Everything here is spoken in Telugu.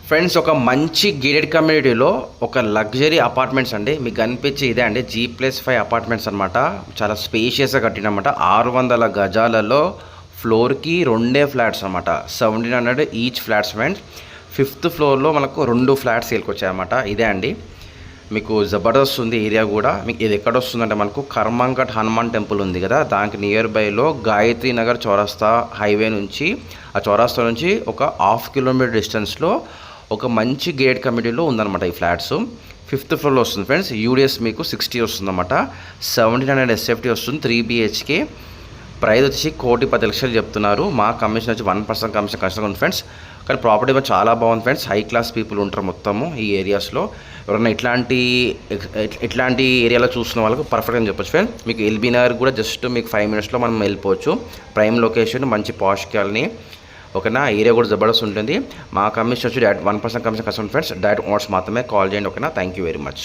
ఫ్రెండ్స్, ఒక మంచి గేటెడ్ కమ్యూనిటీలో ఒక లగ్జరీ అపార్ట్మెంట్స్ అండి. మీకు కనిపించే ఇదే అండి, G+5 అపార్ట్మెంట్స్ అనమాట. చాలా స్పేషియస్గా కట్టినమాట. 600 గజాలలో ఫ్లోర్కి 2 ఫ్లాట్స్ అనమాట. 1700 ఈచ్ ఫ్లాట్స్ ఫ్రెండ్స్. 5th ఫ్లోర్లో మనకు 2 ఫ్లాట్స్ సేల్కొచ్చాయన్నమాట. ఇదే అండి, మీకు జబర్దస్త్ ఉంది ఏరియా కూడా. మీకు ఇది ఎక్కడ వస్తుందంటే మనకు కర్మంఘట్ హనుమాన్ టెంపుల్ ఉంది కదా, దానికి నియర్ బైలో గాయత్రి నగర్ చౌరస్తా హైవే నుంచి, ఆ చౌరస్తా నుంచి ఒక 1/2 కిలోమీటర్ డిస్టెన్స్లో ఒక మంచి గేట్ కమిటీలో ఉందన్నమాట ఈ ఫ్లాట్స్. 5th ఫ్లోర్లో వస్తుంది ఫ్రెండ్స్. యూడిఎస్ మీకు 60 వస్తుందన్నమాట. 1700 SFT వస్తుంది. 3 BHK. ప్రైస్ వచ్చి 1,10,00,000 చెప్తున్నారు. మా కమిషన్ వచ్చి 1% కమిషన్ కష్టంగా ఉంది ఫ్రెండ్స్. కానీ ప్రాపర్టీ చాలా బాగుంది ఫ్రెండ్స్. హై క్లాస్ పీపుల్ ఉంటారు మొత్తము ఈ ఏరియాస్లో. ఎవరైనా ఇట్లాంటి ఏరియాలో చూస్తున్న వాళ్ళకు పర్ఫెక్ట్ అని చెప్పొచ్చు ఫ్రెండ్స్. మీకు ఎల్బీ నగర్ కూడా జస్ట్ మీకు 5 మినిట్స్లో మనం వెళ్ళిపోవచ్చు. ప్రైమ్ లొకేషన్, మంచి పాష్ కాలనీ. ఓకేనా, ఏరియా కూడా జబర్దస్త్ ఉంటుంది. మా కమిషన్ వచ్చి 1% కమిషన్ కష్టం ఫ్రెండ్స్. డైరెక్ట్ ఓనర్స్ మాత్రమే కాల్ చేయండి. ఓకేనా, థ్యాంక్ యూ వెరీ మచ్.